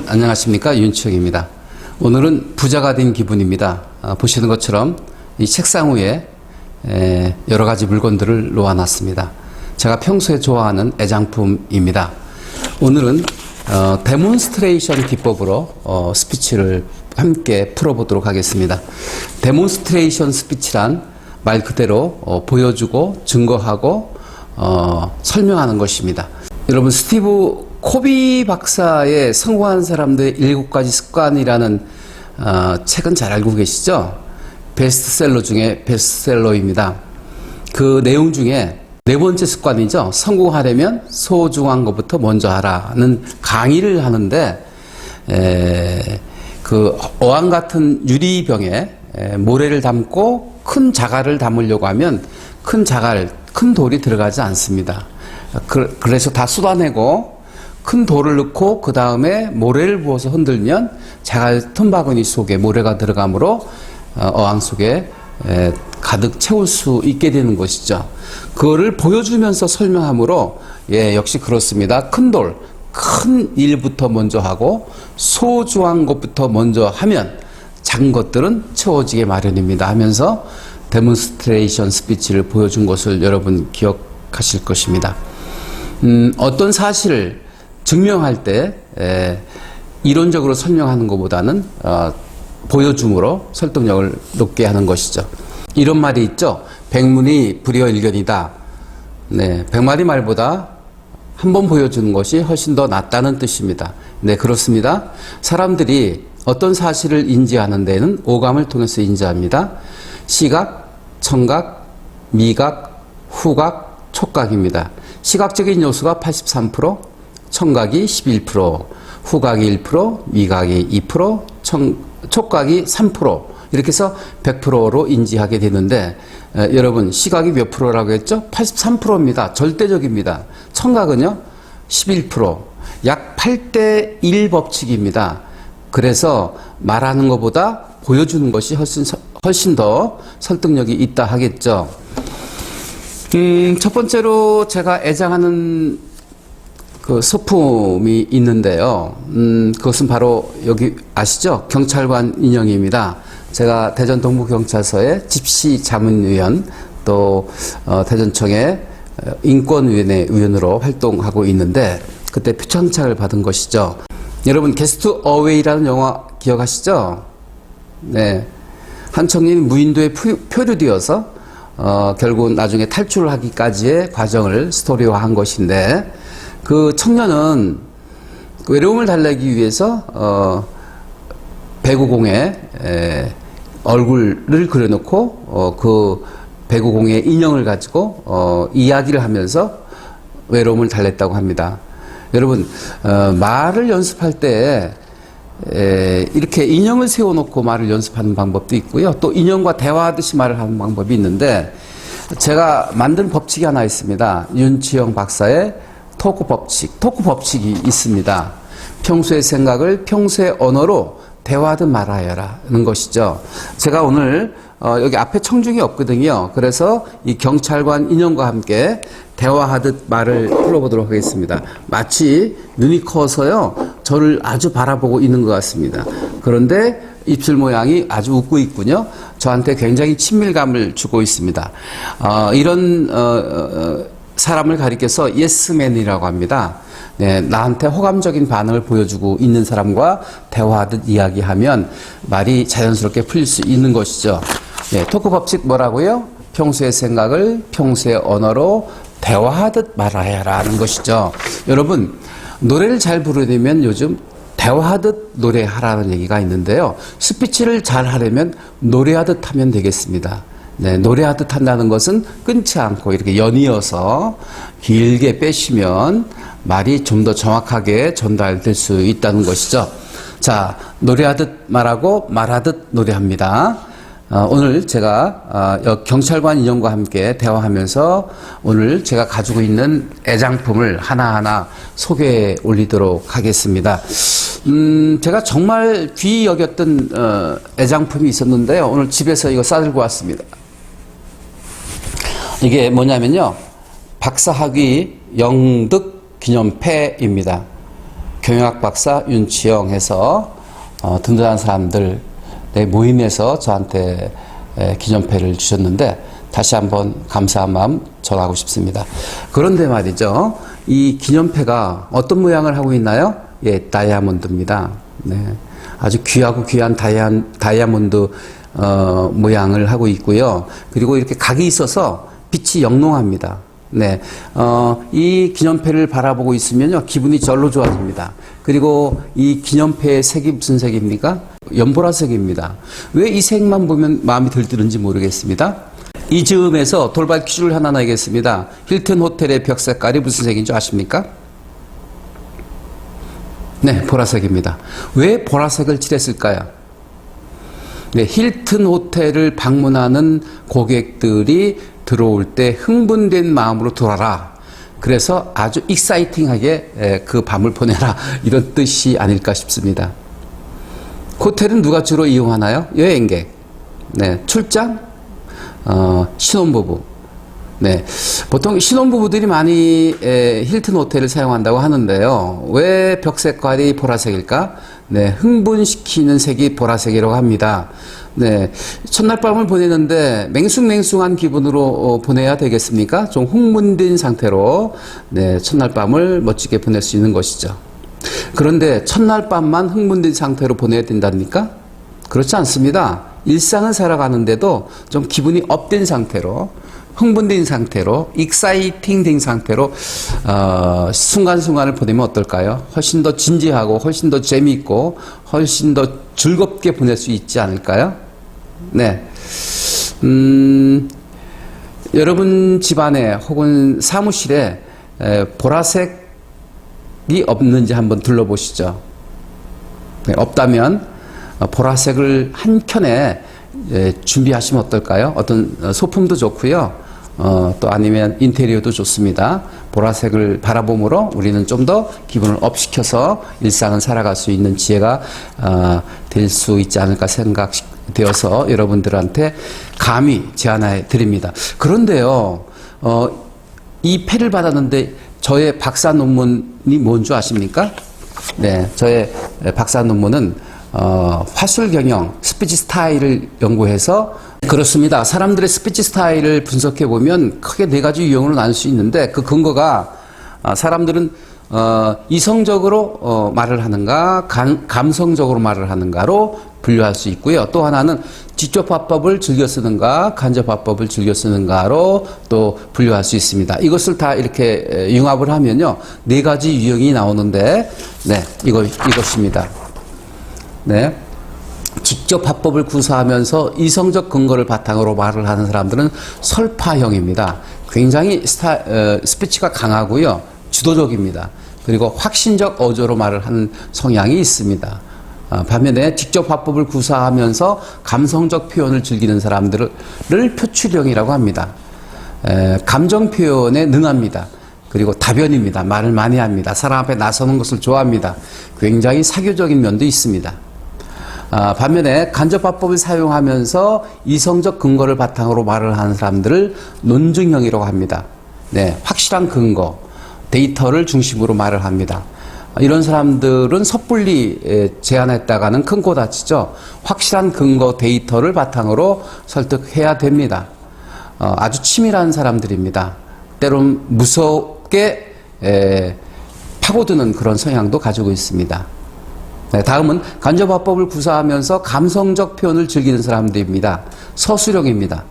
여러분 안녕하십니까, 윤치영입니다. 오늘은 부자가 된 기분입니다. 보시는 것처럼 이 책상 위에 여러 가지 물건들을 놓아놨습니다. 제가 평소에 좋아하는 애장품입니다. 오늘은 데몬스트레이션 기법으로 스피치를 함께 풀어보도록 하겠습니다. 데몬스트레이션 스피치란 말 그대로 보여주고 증거하고 설명하는 것입니다. 여러분, 스티브 코비 박사의 성공한 사람들의 7가지 습관이라는 책은 잘 알고 계시죠? 베스트셀러 중에 베스트셀러입니다. 그 내용 중에 4번째 습관이죠. 성공하려면 소중한 것부터 먼저 하라는 강의를 하는데, 그 어항 같은 유리병에 모래를 담고 큰 자갈을 담으려고 하면 큰 돌이 들어가지 않습니다. 그래서 다 쏟아내고 큰 돌을 넣고 그 다음에 모래를 부어서 흔들면 자갈 틈바구니 속에 모래가 들어가므로 어항 속에 가득 채울 수 있게 되는 것이죠. 그거를 보여주면서 설명하므로 역시 그렇습니다. 큰 일부터 먼저 하고 소중한 것부터 먼저 하면 작은 것들은 채워지게 마련입니다 하면서 데몬스트레이션 스피치를 보여준 것을 여러분 기억하실 것입니다. 어떤 사실을 증명할 때 이론적으로 설명하는 것보다는 보여줌으로 설득력을 높게 하는 것이죠. 이런 말이 있죠. 백문이 불여일견이다. 네, 100마디 말보다 한 번 보여주는 것이 훨씬 더 낫다는 뜻입니다. 네, 그렇습니다. 사람들이 어떤 사실을 인지하는 데는 오감을 통해서 인지합니다. 시각, 청각, 미각, 후각, 촉각입니다. 시각적인 요소가 83%, 청각이 11%, 후각이 1%, 미각이 2%, 촉각이 3%, 이렇게 해서 100%로 인지하게 되는데, 여러분, 시각이 몇 프로라고 했죠? 83%입니다. 절대적입니다. 청각은요, 11%, 약 8대1 법칙입니다. 그래서 말하는 것보다 보여주는 것이 훨씬 더 설득력이 있다 하겠죠. 첫 번째로 제가 애장하는 그 소품이 있는데요. 그것은 바로 여기 아시죠? 경찰관 인형입니다. 제가 대전 동부경찰서의 집시자문위원, 또 대전청의 인권위원회 위원으로 활동하고 있는데, 그때 표창장을 받은 것이죠. 여러분, 게스트 어웨이라는 영화 기억하시죠? 네. 한 청년이 무인도에 표류되어서 결국 나중에 탈출을 하기까지의 과정을 스토리화한 것인데, 그 청년은 외로움을 달래기 위해서 배구공에 얼굴을 그려놓고 그 배구공의 인형을 가지고 이야기를 하면서 외로움을 달랬다고 합니다. 여러분, 말을 연습할 때 이렇게 인형을 세워놓고 말을 연습하는 방법도 있고요. 또 인형과 대화하듯이 말을 하는 방법이 있는데, 제가 만든 법칙이 하나 있습니다. 윤치영 박사의 토크 법칙이 있습니다. 평소의 생각을 평소의 언어로 대화하듯 말하여라는 것이죠. 제가 오늘 여기 앞에 청중이 없거든요. 그래서 이 경찰관 인형과 함께 대화하듯 말을 풀어보도록 하겠습니다. 마치 눈이 커서요, 저를 아주 바라보고 있는 것 같습니다. 그런데 입술 모양이 아주 웃고 있군요. 저한테 굉장히 친밀감을 주고 있습니다. 이런 사람을 가리켜서 예스맨이라고 합니다. 네, 나한테 호감적인 반응을 보여주고 있는 사람과 대화하듯 이야기하면 말이 자연스럽게 풀릴 수 있는 것이죠. 네, 토크 법칙 뭐라고요? 평소의 생각을 평소의 언어로 대화하듯 말하여라는 것이죠. 여러분, 노래를 잘 부르려면 요즘 대화하듯 노래하라는 얘기가 있는데요. 스피치를 잘 하려면 노래하듯 하면 되겠습니다. 네, 노래하듯 한다는 것은 끊지 않고 이렇게 연이어서 길게 빼시면 말이 좀 더 정확하게 전달될 수 있다는 것이죠. 자, 노래하듯 말하고 말하듯 노래합니다. 오늘 제가 경찰관 인형과 함께 대화하면서 오늘 제가 가지고 있는 애장품을 하나하나 소개해 올리도록 하겠습니다. 제가 정말 귀히 여겼던 애장품이 있었는데요. 오늘 집에서 이거 싸들고 왔습니다. 이게 뭐냐면요, 박사학위 영득 기념패입니다. 경영학 박사 윤치영 해서 든든한 사람들 모임에서 저한테 기념패를 주셨는데 다시 한번 감사한 마음 전하고 싶습니다. 그런데 말이죠. 이 기념패가 어떤 모양을 하고 있나요? 예, 다이아몬드입니다. 네. 아주 귀하고 귀한 다이아몬드 모양을 하고 있고요. 그리고 이렇게 각이 있어서 빛이 영롱합니다. 네. 이 기념패를 바라보고 있으면요. 기분이 절로 좋아집니다. 그리고 이 기념패의 색이 무슨 색입니까? 연보라색입니다. 왜 이 색만 보면 마음이 들뜨는지 모르겠습니다. 이 즈음에서 돌발 퀴즈를 하나 내겠습니다. 힐튼 호텔의 벽 색깔이 무슨 색인 줄 아십니까? 네, 보라색입니다. 왜 보라색을 칠했을까요? 네, 힐튼 호텔을 방문하는 고객들이 들어올 때 흥분된 마음으로 돌아라. 그래서 아주 익사이팅하게 그 밤을 보내라. 이런 뜻이 아닐까 싶습니다. 호텔은 누가 주로 이용하나요? 여행객, 네, 출장, 신혼부부. 네, 보통 신혼부부들이 많이 힐튼 호텔을 사용한다고 하는데요. 왜 벽 색깔이 보라색일까? 네, 흥분시키는 색이 보라색이라고 합니다. 네, 첫날 밤을 보내는데 맹숭맹숭한 기분으로 보내야 되겠습니까? 좀 흥분된 상태로 네, 첫날 밤을 멋지게 보낼 수 있는 것이죠. 그런데 첫날 밤만 흥분된 상태로 보내야 된답니까? 그렇지 않습니다. 일상을 살아가는데도 좀 기분이 업된 상태로, 흥분된 상태로, 익사이팅 된 상태로 순간순간을 보내면 어떨까요? 훨씬 더 진지하고 훨씬 더 재미있고 훨씬 더 즐겁게 보낼 수 있지 않을까요? 네. 여러분 집안에 혹은 사무실에 보라색이 없는지 한번 둘러보시죠. 네, 없다면 보라색을 한 켠에 준비하시면 어떨까요? 어떤 소품도 좋고요. 또 아니면 인테리어도 좋습니다. 보라색을 바라봄으로 우리는 좀 더 기분을 업시켜서 일상을 살아갈 수 있는 지혜가 될 수 있지 않을까 생각되어서 여러분들한테 감히 제안해 드립니다. 그런데요, 이 패를 받았는데 저의 박사 논문이 뭔 줄 아십니까? 네, 저의 박사 논문은 화술 경영, 스피치 스타일을 연구해서 그렇습니다. 사람들의 스피치 스타일을 분석해 보면 크게 네 가지 유형으로 나눌 수 있는데 그 근거가 사람들은 이성적으로 말을 하는가, 감성적으로 말을 하는가로 분류할 수 있고요. 또 하나는 직접화법을 즐겨 쓰는가, 간접화법을 즐겨 쓰는가로 또 분류할 수 있습니다. 이것을 다 이렇게 융합을 하면요, 네 가지 유형이 나오는데, 네, 이것입니다. 네. 직접 화법을 구사하면서 이성적 근거를 바탕으로 말을 하는 사람들은 설파형입니다. 굉장히 스피치가 강하고요. 주도적입니다. 그리고 확신적 어조로 말을 하는 성향이 있습니다. 반면에 직접 화법을 구사하면서 감성적 표현을 즐기는 사람들을 표출형이라고 합니다. 감정 표현에 능합니다. 그리고 다변입니다. 말을 많이 합니다. 사람 앞에 나서는 것을 좋아합니다. 굉장히 사교적인 면도 있습니다. 반면에 간접화법을 사용하면서 이성적 근거를 바탕으로 말을 하는 사람들을 논증형이라고 합니다. 네, 확실한 근거, 데이터를 중심으로 말을 합니다. 이런 사람들은 섣불리 제안했다가는 큰 코 다치죠. 확실한 근거, 데이터를 바탕으로 설득해야 됩니다. 아주 치밀한 사람들입니다. 때론 무섭게 파고드는 그런 성향도 가지고 있습니다. 네, 다음은 간접화법을 구사하면서 감성적 표현을 즐기는 사람들입니다. 서술형입니다.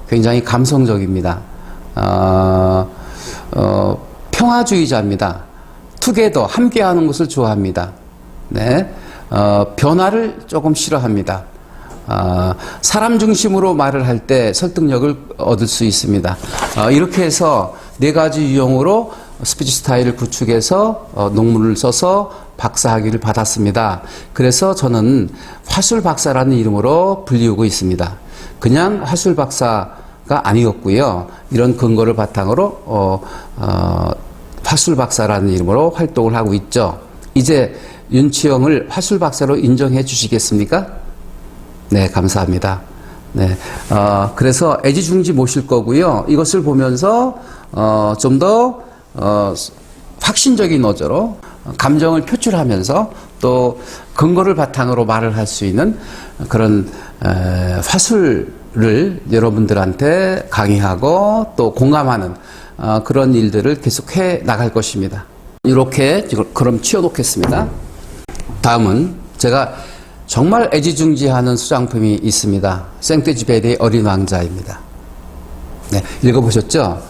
굉장히 감성적입니다. 평화주의자입니다. 투게더, 함께하는 것을 좋아합니다. 네, 변화를 조금 싫어합니다. 사람 중심으로 말을 할 때 설득력을 얻을 수 있습니다. 이렇게 해서 네 가지 유형으로 스피치 스타일을 구축해서 논문을 써서 박사학위를 받았습니다. 그래서 저는 화술 박사라는 이름으로 불리우고 있습니다. 그냥 화술 박사가 아니었고요. 이런 근거를 바탕으로 화술 박사라는 이름으로 활동을 하고 있죠. 이제 윤치영을 화술 박사로 인정해 주시겠습니까? 네, 감사합니다. 네, 그래서 애지중지 모실 거고요. 이것을 보면서 좀 더 확신적인 어조로 감정을 표출하면서 또 근거를 바탕으로 말을 할 수 있는 그런 화술을 여러분들한테 강의하고 또 공감하는 그런 일들을 계속해 나갈 것입니다. 이렇게 그럼 치워놓겠습니다. 다음은 제가 정말 애지중지하는 수장품이 있습니다. 생떼쥐베리의 어린 왕자입니다. 네, 읽어보셨죠?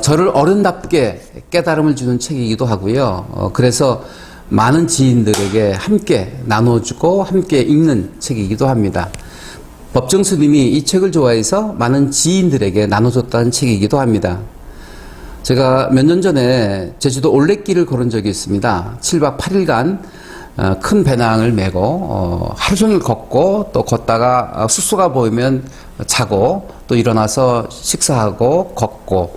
저를 어른답게 깨달음을 주는 책이기도 하고요. 그래서 많은 지인들에게 함께 나눠주고 함께 읽는 책이기도 합니다. 법정스님이 이 책을 좋아해서 많은 지인들에게 나눠줬다는 책이기도 합니다. 제가 몇 년 전에 제주도 올레길을 걸은 적이 있습니다. 7박 8일간 큰 배낭을 메고 하루 종일 걷고 또 걷다가 숙소가 보이면 자고 또 일어나서 식사하고 걷고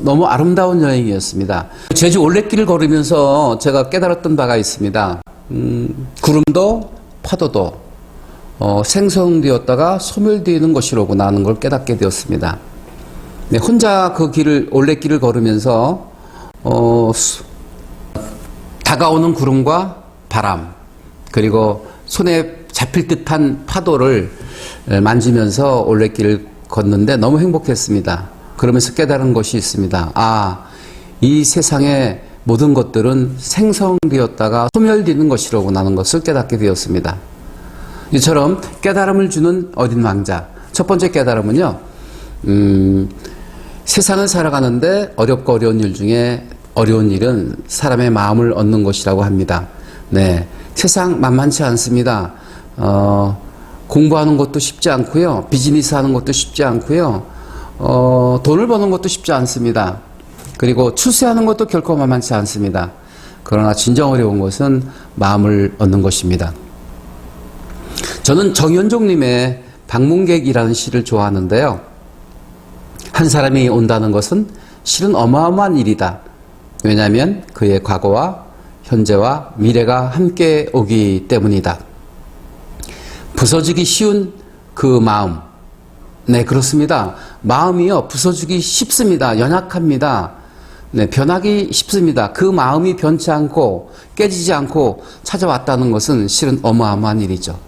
너무 아름다운 여행이었습니다. 제주 올레길을 걸으면서 제가 깨달았던 바가 있습니다. 구름도 파도도 생성되었다가 소멸되는 것이로구나 하는 걸 깨닫게 되었습니다. 네, 혼자 그 올레길을 걸으면서 다가오는 구름과 바람 그리고 손에 잡힐 듯한 파도를 만지면서 올레길을 걷는데 너무 행복했습니다. 그러면서 깨달은 것이 있습니다. 이 세상의 모든 것들은 생성되었다가 소멸되는 것이라고 하는 것을 깨닫게 되었습니다. 이처럼 깨달음을 주는 어린 왕자. 첫 번째 깨달음은요. 세상을 살아가는데 어렵고 어려운 일 중에 어려운 일은 사람의 마음을 얻는 것이라고 합니다. 네, 세상 만만치 않습니다. 공부하는 것도 쉽지 않고요. 비즈니스 하는 것도 쉽지 않고요. 돈을 버는 것도 쉽지 않습니다. 그리고 출세하는 것도 결코 만만치 않습니다. 그러나 진정 어려운 것은 마음을 얻는 것입니다. 저는 정현종님의 방문객이라는 시를 좋아하는데요. 한 사람이 온다는 것은 실은 어마어마한 일이다. 왜냐하면 그의 과거와 현재와 미래가 함께 오기 때문이다. 부서지기 쉬운 그 마음. 네, 그렇습니다. 마음이요, 부서지기 쉽습니다. 연약합니다. 네, 변하기 쉽습니다. 그 마음이 변치 않고 깨지지 않고 찾아왔다는 것은 실은 어마어마한 일이죠.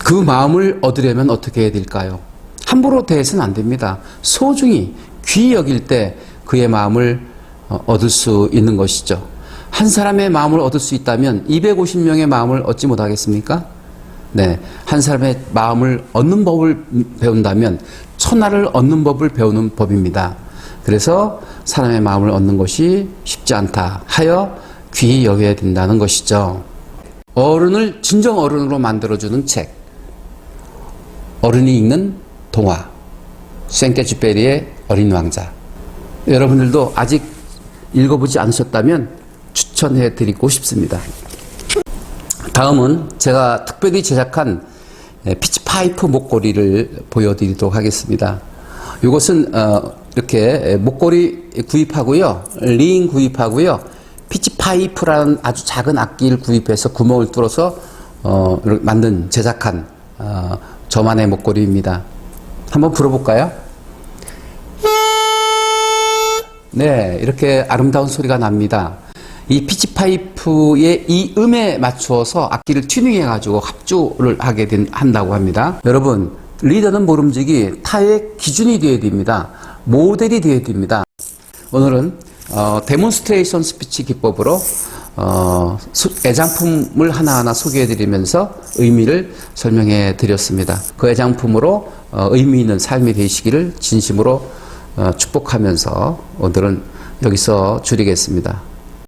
그 마음을 얻으려면 어떻게 해야 될까요? 함부로 대해서는 안 됩니다. 소중히 귀히 여길 때 그의 마음을 얻을 수 있는 것이죠. 한 사람의 마음을 얻을 수 있다면 250명의 마음을 얻지 못하겠습니까? 네, 한 사람의 마음을 얻는 법을 배운다면 천하를 얻는 법을 배우는 법입니다. 그래서 사람의 마음을 얻는 것이 쉽지 않다 하여 귀히 여겨야 된다는 것이죠. 어른을 진정 어른으로 만들어주는 책, 어른이 읽는 동화, 생떼쥐베리의 어린 왕자. 여러분들도 아직 읽어보지 않으셨다면 추천해 드리고 싶습니다. 다음은 제가 특별히 제작한 피치파이프 목걸이를 보여드리도록 하겠습니다. 이것은 이렇게 목걸이 구입하고요, 링 구입하고요, 피치파이프라는 아주 작은 악기를 구입해서 구멍을 뚫어서 만든 제작한 저만의 목걸이입니다. 한번 불어볼까요? 네, 이렇게 아름다운 소리가 납니다. 이 피치파이프의 이 음에 맞추어서 악기를 튜닝해가지고 합주를 한다고 합니다. 여러분, 리더는 모름지기 타의 기준이 되어야 됩니다. 모델이 되어야 됩니다. 오늘은 데몬스트레이션 스피치 기법으로 애장품을 하나하나 소개해드리면서 의미를 설명해 드렸습니다. 그 애장품으로 의미 있는 삶이 되시기를 진심으로 축복하면서 오늘은 여기서 줄이겠습니다.